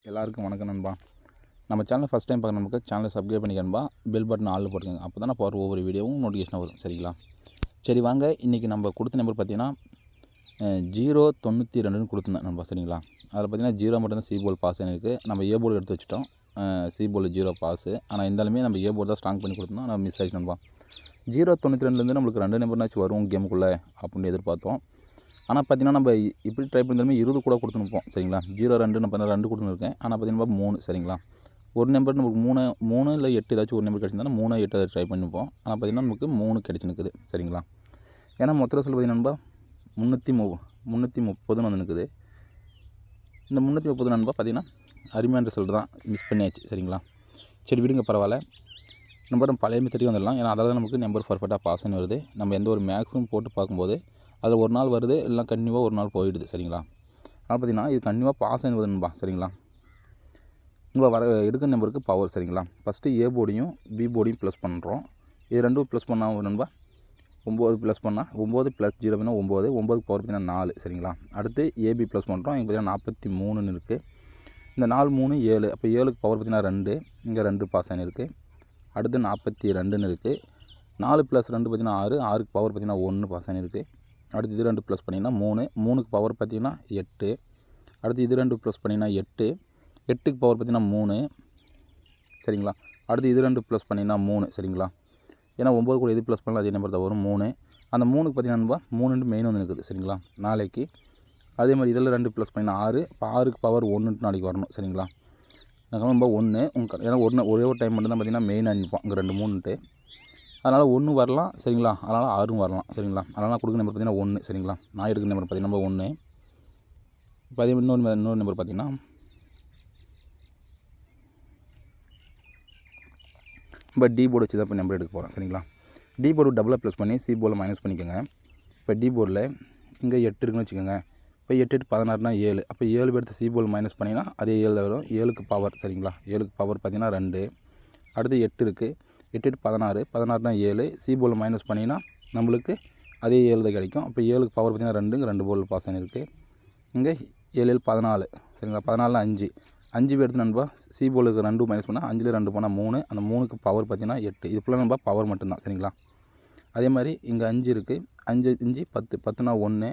எல்லாருக்கும் வணக்கம் நண்பா. நம்ம சேனலை ஃபஸ்ட் டைம் பார்க்குற நமக்கு சேனலை சப்ஸ்கிரைப் பண்ணிக்கணும்பா. பெல் பட்டன் ஆளில் போட்டுக்கோங்க. அப்போ தான் போகிற ஒவ்வொரு வீடியோவும் நோட்டிஃபிகேஷன் வரும். சரிங்களா? சரி வாங்க, இன்றைக்கி நம்ம கொடுத்த நம்பர் பார்த்தீங்கன்னா 092ன்னு கொடுத்துருந்தேன் நண்பா. சரிங்களா? அதில் பார்த்தீங்கன்னா 0 மட்டும்தான் சி போல் பாஸ் இருக்குது. நம்ம ஏ போர்டு எடுத்து வச்சுட்டோம். சி போல் 0 பாஸு. ஆனால் இருந்தாலுமே நம்ம ஏ போர்டு தான் ஸ்ட்ராங் பண்ணி கொடுத்தோம். நம்ம மிஸ் ஆகிடுச்சு நண்பா. 092லேருந்து நம்மளுக்கு 2 நம்பர்னாச்சும் வரும் கேமுக்குள்ளே அப்படின்னு எதிர்பார்த்தோம். ஆனால் பார்த்தீங்கன்னா நம்ம இப்படி ட்ரை பண்ணியிருந்தாலுமே 20 கூட கொடுத்துருப்போம். சரிங்களா? 02 நான் 2 கொடுத்துருக்கேன். ஆனால் பார்த்தீங்கன்னா 3. சரிங்களா? ஒரு நம்பர் நமக்கு 3 இல்லை 8 ஏதாச்சும் ஒரு நம்பர் கிடச்சிருந்தா 3 8 அதை ட்ரை பண்ணிப்போம். ஆனால் பார்த்தீங்கன்னா நமக்கு 3 கிடச்சினுக்குது. சரிங்களா? ஏன்னா மொத்த ரிசல்ட் பார்த்தீங்கன்னா 330 வந்து நிற்குது. இந்த 330 நண்பா பார்த்தீங்கன்னா அருமையான ரிசல்ட் தான், மிஸ் பண்ணியாச்சு. சரிங்களா? சரி விடுங்க, பரவாயில்ல. நம்ம பழைய மெத்தடிக்கு வந்துடலாம். ஏன்னா அதில் தான் நமக்கு நம்பர் பர்ஃபெக்டாக பாஸ்ன்னு வருது. நம்ம எந்த ஒரு மேக்ஸும் போட்டு பார்க்கும்போது அதில் ஒரு நாள் வருது, இல்லை கண்டினியூவாக ஒரு நாள் போயிடுது. சரிங்களா? ஆனால் பார்த்தீங்கன்னா இது கண்டினியூவாக பாஸ் ஆகிடுதுன்பா. சரிங்களா? நம்ம எடுக்கிற நம்பருக்கு பவர். சரிங்களா? ஃபஸ்ட்டு ஏ போர்டையும் பி போர்டையும் ப்ளஸ் பண்ணுறோம். இது ரெண்டும் ப்ளஸ் பண்ணால் நண்பா 9 ப்ளஸ் பண்ணால் 9 + 0 9 9க்கு பவர் பார்த்தீங்கன்னா 4. சரிங்களா? அடுத்து ஏபி ப்ளஸ் பண்ணுறோம். இங்கே பார்த்தீங்கன்னா 43ன்னு இருக்குது. இந்த 4 3 7. அப்போ 7க்கு பவர் பார்த்தீங்கன்னா 2. இங்கே 2 பாஸ் ஆகிருக்கு. அடுத்து 42ன்னு இருக்குது. 4 + 2 பார்த்தீங்கன்னா 6. 6க்கு பவர் பார்த்தீங்கன்னா 1 பாஸ் ஆகிருக்கு. அடுத்து இது 2 ப்ளஸ் பண்ணிங்கன்னா 3. 3க்கு பவர் பார்த்தீங்கன்னா 8. அடுத்து இது 2 ப்ளஸ் பண்ணிங்கன்னா 8. 8க்கு பவர் பார்த்தீங்கன்னா 3. சரிங்களா? அடுத்து இது 2 ப்ளஸ் பண்ணிங்கன்னா 3. சரிங்களா? ஏன்னா 9 கூட எது ப்ளஸ் பண்ணலாம் அதே நம்பர் தான் வரும், 3. அந்த 3க்கு பார்த்தீங்கன்னா 3 மெயின் வந்து இருக்குது. சரிங்களா? நாளைக்கு அதே மாதிரி இதில் 2 ப்ளஸ் பண்ணிங்கன்னா 6. இப்போ 6க்கு பவர் 1 நாளைக்கு வரணும். சரிங்களா? நம்ம 1 ஏன்னா ஒரே ஒரு டைம் மட்டும் தான் பார்த்தீங்கன்னா மெயின் அனுப்போம். இங்கே 2 3ன்ட்டு. அதனால் 1 வரலாம். சரிங்களா? அதனால் 6 வரலாம். சரிங்களா? அதனால் கொடுக்குற நம்பர் பார்த்தீங்கன்னா 1. சரிங்களா? நான் எடுக்கிற நம்பர் பார்த்தீங்கன்னா 1. இப்போ அதே இன்னொரு நம்பர் பார்த்தீங்கன்னா இப்போ டி போர்டு வச்சு தான் இப்போ நம்பர் எடுக்க போகிறேன். சரிங்களா? டி போர்டு டபுளாக ப்ளஸ் பண்ணி சி போர்டில் மைனஸ் பண்ணிக்கோங்க. இப்போ டி போர்டில் இங்கே 8 இருக்குன்னு வச்சுக்கோங்க. இப்போ 8 8 16னா 7. அப்போ 7 எடுத்து சி போர்டில் மைனஸ் பண்ணிங்கன்னா அதே 7 தான் வரும். 7க்கு பவர். சரிங்களா? 7க்கு பவர் பார்த்தீங்கன்னா 2. அடுத்து 8 இருக்குது. 8 8 16. 16னா 7. சி போர்டில் மைனஸ் பண்ணிங்கன்னா நம்மளுக்கு அதே 7 தான் கிடைக்கும். அப்போ 7க்கு பவர் பார்த்தீங்கன்னா 2. 2 போர்டில் பாஸ் ஆகிருக்கு. இங்கே 7 7 14. சரிங்களா? 14ல் 5. 5 எடுத்து நண்பா சி போர்டுக்கு 2 மைனஸ் பண்ணால் 5ல் 2 போனால் 3. அந்த 3க்கு பவர் பார்த்தீங்கன்னா 8. இது ஃபுல்லாக நண்பா பவர் மட்டும்தான். சரிங்களா? அதே மாதிரி இங்கே 5 இருக்குது. 5 5 10. 10னா 1.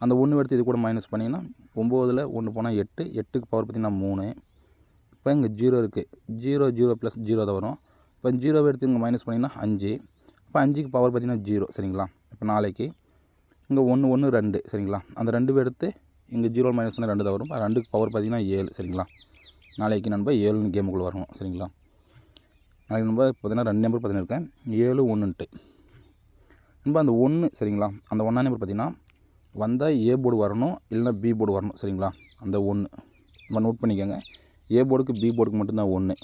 அந்த 1 எடுத்து இது கூட மைனஸ் பண்ணிங்கன்னா 9ல் 1 போனால் 8. 8க்கு பவர் பார்த்தீங்கன்னா 3. இப்போ இங்கே 0 இருக்குது. 0 0 + 0 தான் வரும். இப்போ 0 எடுத்து இங்கே மைனஸ் பண்ணிங்கன்னா 5. இப்போ 5க்கு பவர் பார்த்தீங்கன்னா 0. சரிங்களா? இப்போ நாளைக்கு இங்கே 1 1 2. சரிங்களா? அந்த 2 எடுத்து இங்கே 0 மைனஸ் பண்ணால் 2 தான் வரும். 2க்கு பவர் பார்த்தீங்கன்னா 7. சரிங்களா? நாளைக்கு நண்பா 7 கேமுக்குள்ளே வரணும். சரிங்களா? நாளைக்கு நண்பா பார்த்தீங்கன்னா 2 நம்பர் பார்த்துன்னு 7 1ன்ட்டு நண்பா அந்த 1. சரிங்களா? அந்த 1ஆம் நம்பர் பார்த்தீங்கன்னா வந்தால் ஏ போர்டு வரணும், இல்லைனா பி போர்டு வரணும். சரிங்களா? அந்த 1 நம்ம நோட் பண்ணிக்கோங்க. ஏ போர்டுக்கு பி போர்டுக்கு மட்டும்தான் 1.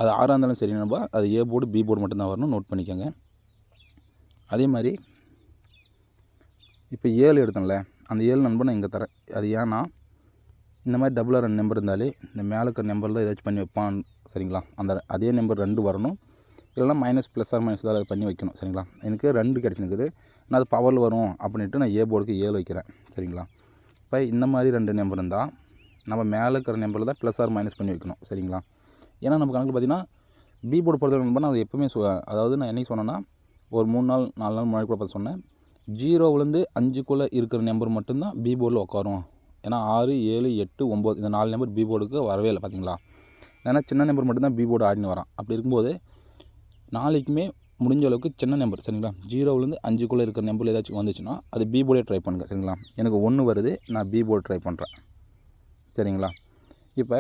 அது 6ஆக இருந்தாலும் சரி நண்பா, அது ஏ போர்டு பி போர்டு மட்டும்தான் வரணும். நோட் பண்ணிக்கோங்க. அதே மாதிரி இப்போ 7 எடுத்தோம்ல, அந்த 7 நண்பர் நான் இங்கே தரேன். அது ஏன்னா இந்த மாதிரி டபுளாக 2 நம்பர் இருந்தாலே இந்த மேலே இருக்கிற நம்பர் தான் ஏதாச்சும் பண்ணி வைப்பான். சரிங்களா? அந்த அதே நம்பர் 2 வரணும், இல்லைனா மைனஸ் ப்ளஸ் ஆர் மைனஸ் தான் அதை பண்ணி வைக்கணும். சரிங்களா? எனக்கு 2 கிடச்சிருக்குது. நான் அது பவரில் வரும் அப்படின்ட்டு நான் ஏ போர்டுக்கு 7 வைக்கிறேன். சரிங்களா? இப்போ இந்த மாதிரி 2 நம்பர் இருந்தால் நம்ம மேலே இருக்கிற நம்பரில் தான் ப்ளஸ் ஆர் மைனஸ் பண்ணி வைக்கணும். சரிங்களா? ஏன்னா நம்ம கணக்கு பார்த்தீங்கன்னா பி போர்டு பொறுத்தவரை நண்பர் நான் எப்போவுமே அதாவது நான் என்றைக்கு சொன்னேன்னா ஒரு 3 நாள் 4 நாள் முன்னாடி கூட பார்த்து சொன்னேன். 0லேருந்து 5க்குள்ளே இருக்கிற நம்பர் மட்டும்தான் பி போர்டில் உட்காரும். ஏன்னா 6 7 8 9 இந்த 4 நம்பர் பி போர்டுக்கு வரவே இல்லை. பார்த்தீங்களா? ஏன்னா சின்ன நம்பர் மட்டும்தான் பி போர்டு ஆடினு வரான். அப்படி இருக்கும்போது நாளைக்குமே முடிஞ்ச அளவுக்கு சின்ன நம்பர். சரிங்களா? 0லேருந்து 5க்குள்ளே இருக்கிற நம்பர் ஏதாச்சும் வந்துச்சுன்னா அது பி போர்டே ட்ரை பண்ணுங்கள். சரிங்களா? எனக்கு 1 வருது, நான் பி போர்டு ட்ரை பண்ணுறேன். சரிங்களா? இப்போ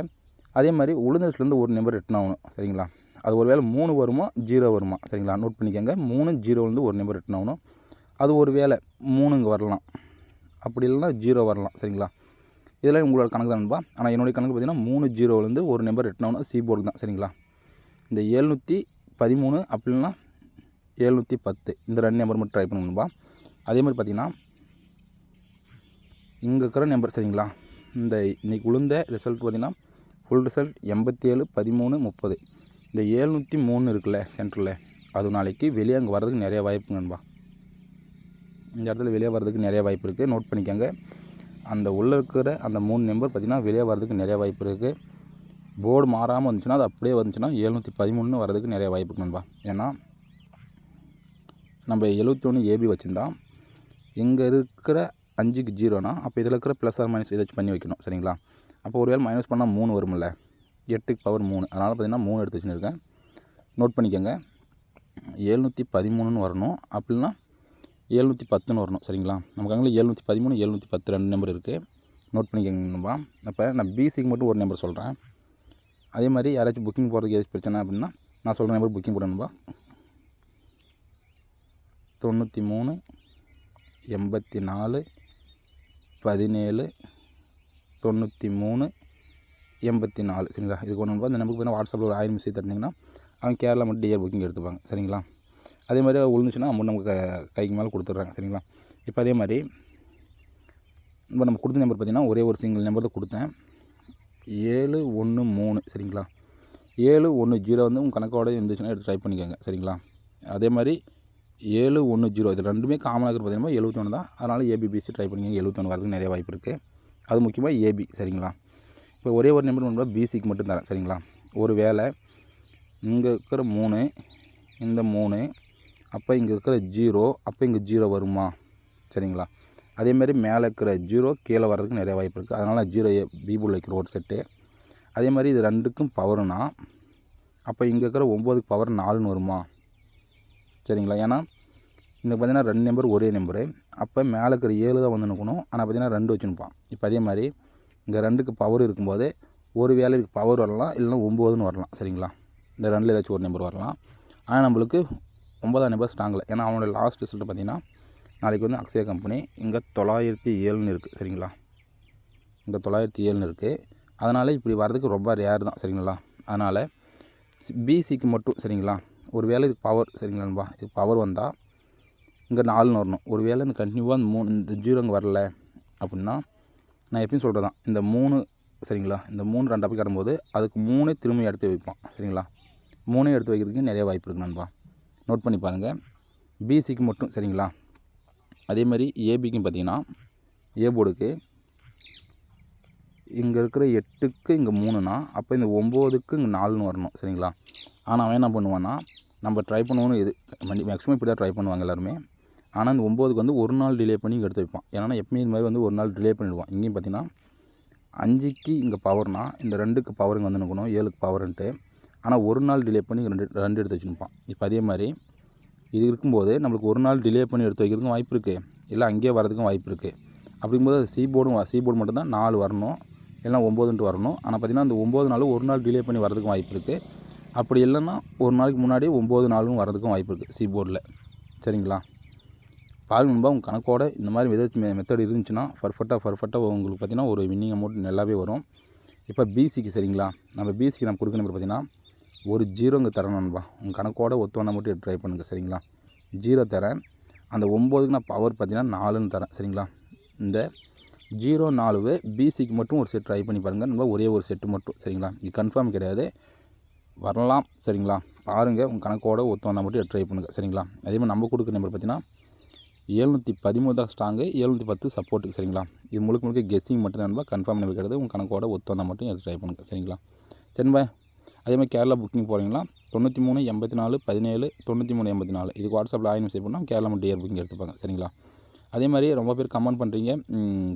அதே மாதிரி உளுந்தரிசிலேருந்து ஒரு நம்பர் ரிட்டன் ஆகணும். சரிங்களா? அது ஒரு வேளை 3 வருமா 0 வருமா? சரிங்களா? நோட் பண்ணிக்கோங்க. 3 0லேருந்து ஒரு நம்பர் ரிட்டன் ஆகணும். அது ஒரு வேளை 3 இங்கே வரலாம், அப்படி இல்லைனா 0 வரலாம். சரிங்களா? இதெல்லாம் உங்களோட கணக்கு தான் நண்பா. ஆனால் என்னுடைய கணக்கு பார்த்தீங்கன்னா 3 0லேருந்து ஒரு நம்பர் ரிட்டன் ஆகணும். சி போர்டு தான். சரிங்களா? இந்த 713 அப்படி இல்லைனா 710 இந்த 2 நம்பர் மட்டும் ட்ரை பண்ணுங்கப்பா. அதே மாதிரி பார்த்தீங்கன்னா இங்கே இருக்கிற நம்பர். சரிங்களா? இந்த இன்றைக்கி உளுந்த ரிசல்ட் பார்த்திங்கன்னா ஃபுல் ரிசல்ட் 87 13 30. இந்த 703 இருக்குல்ல சென்டரில், அது நாளைக்கு வெளியே அங்கே வர்றதுக்கு நிறைய வாய்ப்பு நண்பா. இந்த இடத்துல வெளியே வர்றதுக்கு நிறைய வாய்ப்பு இருக்குது. நோட் பண்ணிக்கோங்க. அந்த உள்ளே இருக்கிற அந்த 3 நம்பர் பார்த்திங்கன்னா வெளியே வர்றதுக்கு நிறைய வாய்ப்பு இருக்குது. போர்டு மாறாமல் வந்துச்சுன்னா அது அப்படியே வந்துச்சுன்னா 713 வர்றதுக்கு நிறைய வாய்ப்பு இருக்கு நண்பா. ஏன்னா நம்ம 71 ஏபி வச்சுருந்தா இங்கே இருக்கிற 5க்கு 0னா அப்போ இதில் இருக்கிற ப்ளஸ் ஆர் மைனஸ் ஏதாச்சும் பண்ணி வைக்கணும் சரிங்களா. அப்போ ஒருவேளை மைனஸ் பண்ணால் 3 வரும்ல, 8க்கு பவர் 3, அதனால் பார்த்திங்கன்னா 3 எடுத்து வச்சுருக்கேன். நோட் பண்ணிக்கோங்க. 713ன்னு வரணும், அப்படின்னா 710ன்னு வரணும் சரிங்களா. நமக்கு அங்கே 713 710 2 நம்பர் இருக்குது. நோட் பண்ணிக்கோங்க நண்பா. அப்போ நான் பிசிக்கு மட்டும் ஒரு நம்பர் சொல்கிறேன். அதே மாதிரி யாராச்சும் புக்கிங் போகிறதுக்கு ஏதாச்சும் பிரச்சனை அப்படின்னா நான் சொல்கிற நம்பர் புக்கிங் போடணும்பா. 93 84 17 93 84 சரிங்களா. இதுக்கு ஒன்று நம்பர். இந்த நம்பருக்கு பார்த்தீங்கன்னா வாட்ஸ்அப்பில் ஒரு 1000 மெசேஜ் தட்டிங்கன்னா அவங்க கேரளா மட்டும் டிஆர் புக்கிங் எடுத்துப்பாங்க சரிங்களா. அதே மாதிரி விழுந்துச்சுன்னா அமௌண்ட் நமக்கு கைக்கு மேலே கொடுத்துட்றாங்க சரிங்களா. இப்போ அதே மாதிரி இப்போ நம்ம கொடுத்த நம்பர் பார்த்திங்கன்னா ஒரே ஒரு சிங்கிள் நம்பர் தான் கொடுத்தேன். 713 சரிங்களா. 710 வந்து உங்கள் கணக்கோட இருந்துச்சுன்னா எடுத்து ட்ரை பண்ணிக்கோங்க சரிங்களா. அதே மாதிரி 710 இது ரெண்டுமே காமனாக இருக்கிற பார்த்தீங்கன்னா 71 தான். அதனால் ஏபிபிசி ட்ரை பண்ணிக்கோங்க. 71 வரதுக்கு நிறைய வாய்ப்பு இருக்குது. அது முக்கியமாக ஏபி சரிங்களா. இப்போ ஒரே ஒரு நம்பர் நம்பர் பிசிக்கு மட்டும் தரேன் சரிங்களா. ஒரு வேளை இங்கே இருக்கிற 3 இந்த 3 அப்போ இங்கே இருக்கிற 0 அப்போ இங்கே 0 வருமா சரிங்களா. அதேமாதிரி மேலே இருக்கிற 0 கீழே வர்றதுக்கு நிறைய வாய்ப்பு இருக்குது. அதனால் 0 பி போர்டில் வைக்கிற ஒரு செட்டு. அதே மாதிரி இது ரெண்டுக்கும் பவருனா அப்போ இங்கே இருக்கிற 9க்கு பவர் 4ன்னு வருமா சரிங்களா. ஏன்னா இந்த பார்த்திங்கன்னா 2 நம்பர் ஒரே நம்பரு. அப்போ மேலே இருக்கிற 7 தான் வந்து நிற்கணும். ஆனால் பார்த்திங்கன்னா 2 வச்சுருப்பான். இப்போ அதே மாதிரி இங்கே 2க்கு பவர் இருக்கும்போது ஒரு வேளை இதுக்கு பவர் வரலாம், இல்லைனா 9ன்னு வரலாம் சரிங்களா. இந்த 2ல் ஏதாச்சும் ஒரு நம்பர் வரலாம். ஆனால் நம்மளுக்கு 9ஆம் நம்பர் ஸ்ட்ராங்கில். ஏன்னா அவனோட லாஸ்ட் ரிசல்ட்டு பார்த்திங்கன்னா நாளைக்கு வந்து அக்ஸயா கம்பெனி இங்கே 907ன்னு இருக்குது சரிங்களா. இங்கே 907ன்னு இருக்குது. அதனால் இப்படி வர்றதுக்கு ரொம்ப ரேர் தான் சரிங்களா. அதனால் பிசிக்கு மட்டும் சரிங்களா. ஒரு வேளை இதுக்கு பவர் சரிங்களான்பா, இது பவர் வந்தால் இங்கே 4ன்னு வரணும். ஒரு வேளை இந்த கண்டினியூவாக இந்த 3 இந்த 0 இங்கே வரல அப்படின்னா நான் எப்பயும் சொல்கிறது தான், இந்த 3 சரிங்களா. இந்த 3 2 அப்படி கட்டும்போது அதுக்கு 3 திரும்ப எடுத்து வைப்போம் சரிங்களா. 3 எடுத்து வைக்கிறதுக்கு நிறைய வாய்ப்பு இருக்குது நண்பா. நோட் பண்ணி பாருங்கள். பிசிக்கு மட்டும் சரிங்களா. அதே மாதிரி ஏபிக்கும் பார்த்திங்கன்னா ஏ போர்டுக்கு இங்கே இருக்கிற 8க்கு இங்கே 3னா அப்போ இந்த 9க்கு இங்கே 4ன்னு வரணும் சரிங்களா. ஆனால் அவன் என்ன பண்ணுவான்னா நம்ம ட்ரை பண்ணுவோன்னு இது மேக்ஸிமம் இப்படி தான் ட்ரை பண்ணுவாங்க எல்லாருமே. ஆனால் இந்த 9க்கு வந்து ஒரு நாள் டிலே பண்ணி இங்கே எடுத்து வைப்பான். ஏன்னா எப்பவுமே இது மாதிரி வந்து ஒரு நாள் டிலே பண்ணிவிடுவான். இங்கேயும் பார்த்திங்கன்னா 5க்கு இங்கே பவர்னால் இந்த 2க்கு பவர் இங்கே வந்து நிற்கணும், 7க்கு பவர்ன்ட்டு. ஆனால் ஒரு நாள் டிலே பண்ணி 2 எடுத்து வச்சுருப்பான். இப்போ அதே மாதிரி இது இருக்கும்போது நம்மளுக்கு ஒரு நாள் டிலே பண்ணி எடுத்து வைக்கிறதுக்கும் வாய்ப்பு இருக்குது, இல்லை அங்கேயே வரதுக்கும் வாய்ப்பு இருக்குது. அப்படிங்கும்போது அது சி போர்டு மட்டும்தான் 4 வரணும், இல்லைனா 9ன்ட்டு வரணும். ஆனால் பார்த்திங்கன்னா அந்த 9 நாள் ஒரு நாள் டிலே பண்ணி வரதுக்கும் வாய்ப்பு இருக்குது. அப்படி இல்லைன்னா ஒரு நாளைக்கு முன்னாடி 9 நாளும் வரதுக்கும் வாய்ப்பு இருக்குது சி போர்டில் சரிங்களா. பாருங்க நண்பா, உங்கள் கணக்கோட இந்த மாதிரி ஏதாச்சும் மெத்தட் இருந்துச்சுன்னா பர்ஃபெக்டாக உங்களுக்கு பார்த்திங்கன்னா ஒரு வின்னிங் அமௌண்ட் நல்லாவே வரும். இப்போ பிசிக்கு சரிங்களா. நம்ம பிசிக்கு நம்ம கொடுக்க நம்பர் பார்த்திங்கன்னா ஒரு 0 இங்கே தரேன் நண்பா. உங்கள் கணக்கோட ஒத்து வந்தால் மட்டும் ட்ரை பண்ணுங்கள் சரிங்களா. 0 தரேன். அந்த 9க்கு நான் பவர் பார்த்திங்கன்னா 4ன்னு தரேன் சரிங்களா. இந்த 0 4 பிசிக்கு மட்டும் ஒரு செட் ட்ரை பண்ணி பாருங்கள் நம்ம. ஒரே ஒரு செட்டு மட்டும் சரிங்களா. இது கன்ஃபார்ம் கிடையாது, வரலாம் சரிங்களா. பாருங்கள், உங்கள் கணக்கோட ஒத்து வந்தால் மட்டும் ட்ரை பண்ணுங்கள் சரிங்களா. அதே மாதிரி நம்ம கொடுக்குற நம்பர் பார்த்திங்கன்னா 713 தான் ஸ்ட்ராங்கு, 710 சப்போர்ட்டுக்கு சரிங்களா. இது முழுக்க கெஸ்ஸிங் மட்டும் தான், கன்ஃபார்ம் நம்பர் கிடையாது. உங்கள் கணக்கோட ஒத்து வந்தால் மட்டும் எடுத்து ட்ரை பண்ணுங்கள் சரிங்களா. சரிம்பா. அதே மாதிரி கேரளா புக்கிங் போகிறீங்களா 93 84 17 93 84 இதுக்கு வாட்ஸ்அப்பில் 1000 மெசேஜ் பண்ணால் கேரளா மட்டும் டிஆர் புக்கிங் எடுத்துப்பாங்க சரிங்களா. அதே மாதிரி ரொம்ப பேர் கமெண்ட் பண்ணுறீங்க.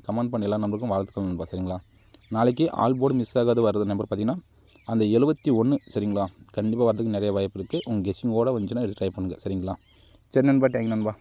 கமெண்ட் பண்ண எல்லா நம்பருக்கும் வாழ்த்துக்கள் நண்பா சரிங்களா. நாளைக்கு ஆல் போர்டு மிஸ் ஆகாது வர்றது நம்பர் பார்த்திங்கன்னா அந்த 71 சரிங்களா. கண்டிப்பாக வரதுக்கு நிறைய வாய்ப்பு இருக்குது. உங்கள் கெஸ்ஸிங்கோடு வந்துச்சுன்னா எடுத்து ட்ரை பண்ணுங்கள் சரிங்களா. சரி நண்பா, தேங்க் நண்பா.